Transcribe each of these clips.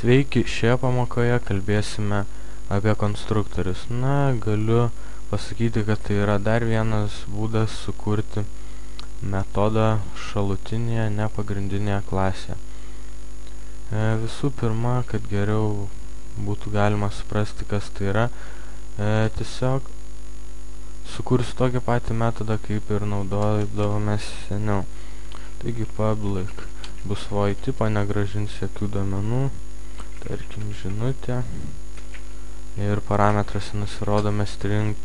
Sveiki, šioje pamokoje kalbėsime apie konstruktorius. Galiu pasakyti, kad tai yra dar vienas būdas sukurti metodą šalutinėje, nepagrindinėje klasėje. Visų pirma, kad geriau būtų galima suprasti, kas tai yra, tiesiog sukursiu tokį patį metodą, kaip ir naudodavome seniau. Taigi public bus void tipo, negrąžins jokių duomenų, tarkim žinutė, ir parametruose nusirodome string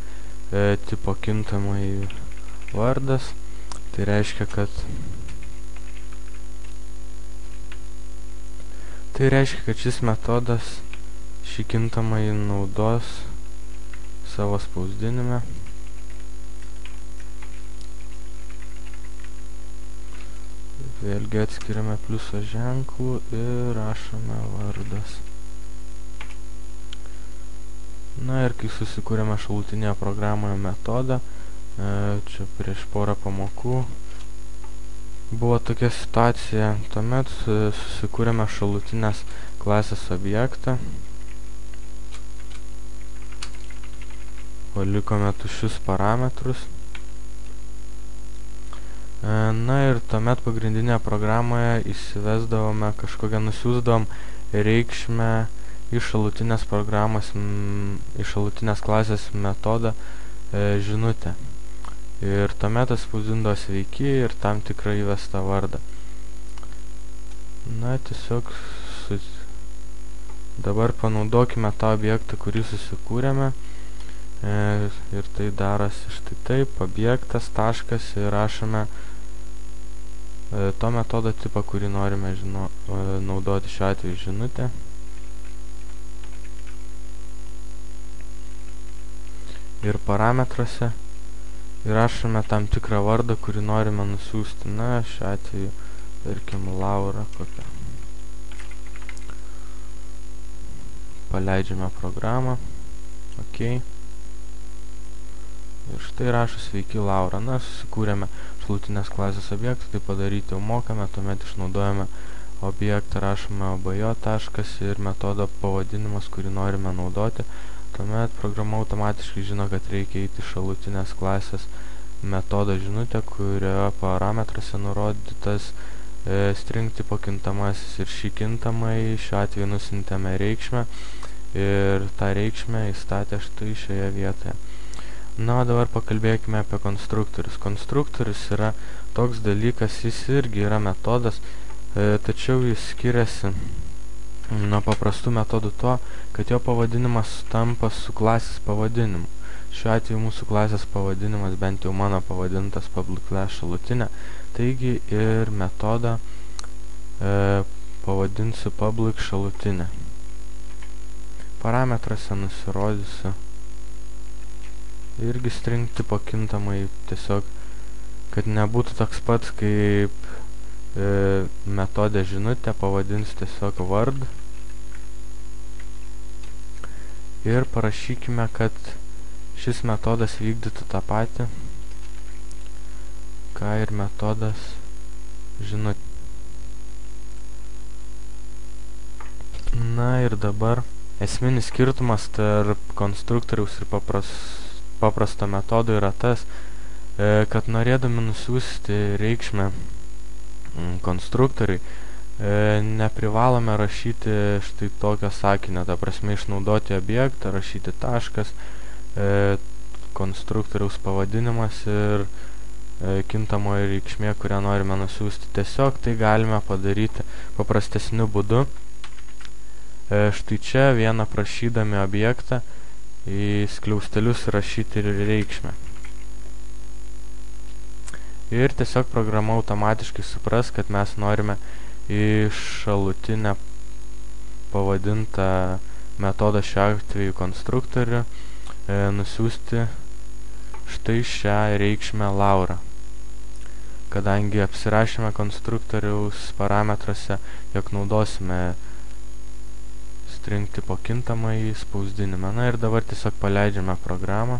tipo kintamai vardas. Tai reiškia, kad šis metodas šį kintamąjį naudos savo spausdinime. Vėlgi atskiriame pliuso ženklų ir rašome vardas. Ir kai susikūrėme šalutinėje programoje metodą, čia prieš porą pamokų buvo tokia situacija, tuomet susikūrėme šalutinės klasės objektą, palikome tuščius parametrus. Ir tuomet pagrindinėje programoje įsivesdavome kažkokią, nusiųsdavom reikšmę iš šalutinės programos, iš šalutinės klasės metodą žinutę. Ir tuomet atspausdindavo sveiki ir tam tikrą įvestą vardą. Tiesiog dabar panaudokime tą objektą, kurį susikūrėme. Ir tai darosi štai taip, objektas, taškas, ir rašome to metodo tipą, kurį norime naudoti, šiuo atveju žinutę. Ir parametruose įrašome tam tikrą vardą, kurį norime nusiųsti. Šiuo atveju, tarkim, Laura kokia. Paleidžiame programą. OK. Ir štai rašo sveiki Laura. Susikūrėme šalutinės klasės objektą, tai padaryti jau mokame, tuomet išnaudojame objektą, rašome obajo taškas ir metodo pavadinimas, kurį norime naudoti. Tuomet programa automatiškai žino, kad reikia eiti šalutinės klasės metodo žinutę, kurioje parametruose nurodytas string tipo kintamasis, ir šį kintamąjį šiuo atveju nusintėme reikšmę ir tą reikšmę įstatė štai šioje vietoje. Dabar pakalbėkime apie konstruktorius. Konstruktorius yra toks dalykas, jis irgi yra metodas, tačiau jis skiriasi nuo paprastų metodų tuo, kad jo pavadinimas tampa su klasės pavadinimu. Šiuo atveju mūsų klasės pavadinimas, bent jau mano pavadintas public class šalutinė, taigi ir metodą pavadinsiu public šalutinė. Parametruose nusirodysiu irgi string tipo kintamai, tiesiog, kad nebūtų toks pats kaip metodė žinutė, pavadinsiu tiesiog word. Ir parašykime, kad šis metodas vykdytų tą patį, ką ir metodas žinutė. Ir dabar esminis skirtumas tarp konstruktoriaus ir paprasto metodo yra tas, kad norėdami nusiųsti reikšmę konstruktoriui, neprivalome rašyti štai tokio sakinio, ta prasme išnaudoti objektą, rašyti taškas, konstruktoriaus pavadinimas ir kintamoji reikšmė, kurią norime nusiųsti. Tiesiog tai galime padaryti paprastesniu būdu. Štai čia vieną prašydami objektą į skliaustelius rašyti ir reikšmę. Ir tiesiog programa automatiškai supras, kad mes norime į šalutinę pavadintą metodą, šiuo atveju konstruktorių, nusiųsti štai šią reikšmę Laura. Kadangi apsirašėme konstruktoriaus parametruose, jog naudosime string tipo kintamąjį spausdinimą. Ir dabar tiesiog paleidžiame programą.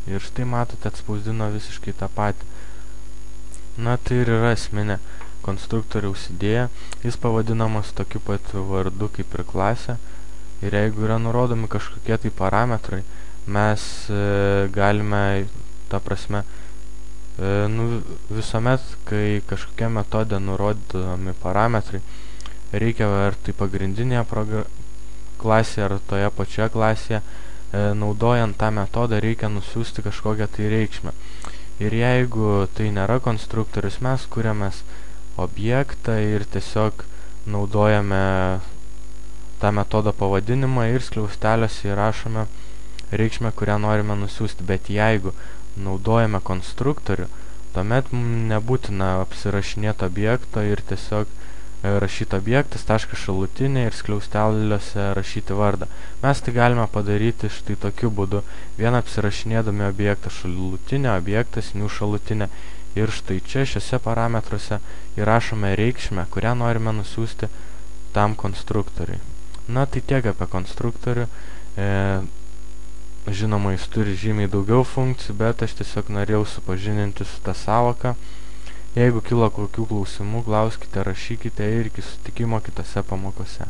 Ir štai matote, atspausdino visiškai tą patį. Tai ir yra esminė konstruktoriaus idėja, jis pavadinamas tokiu pat vardu kaip ir klasė. Ir jeigu yra nurodomi kažkokie tai parametrai, mes galime, ta prasme, visuomet, kai kažkokia metode nurodomi parametrai, reikia ar tai pagrindinėje klasėje ar toje pačioje klasėje, naudojant tą metodą reikia nusiųsti kažkokią tai reikšmę. Ir jeigu tai nėra konstruktorius, mes kuriamės objektą ir tiesiog naudojame tą metodo pavadinimą ir skliausteliuose įrašome reikšmę, kurią norime nusiųsti. Bet jeigu naudojame konstruktorių, tuomet nebūtina apsirašinėti objekto ir tiesiog rašyti objektas, taškas šalutinė ir skliausteliuose rašyti vardą. Mes tai galime padaryti štai tokiu būdu, vieną apsirašinėdami objektą šalutinę, objektas new šalutinė. Ir štai čia šiuose parametruose įrašome reikšmę, kurią norime nusiųsti tam konstruktoriui. Na, tai tiek apie konstruktorių. Žinoma, jis turi žymiai daugiau funkcijų, bet aš tiesiog norėjau supažindinti su tą sąvoką. Jeigu kilo kokių klausimų, klauskite, rašykite ir iki susitikimo kitose pamokose.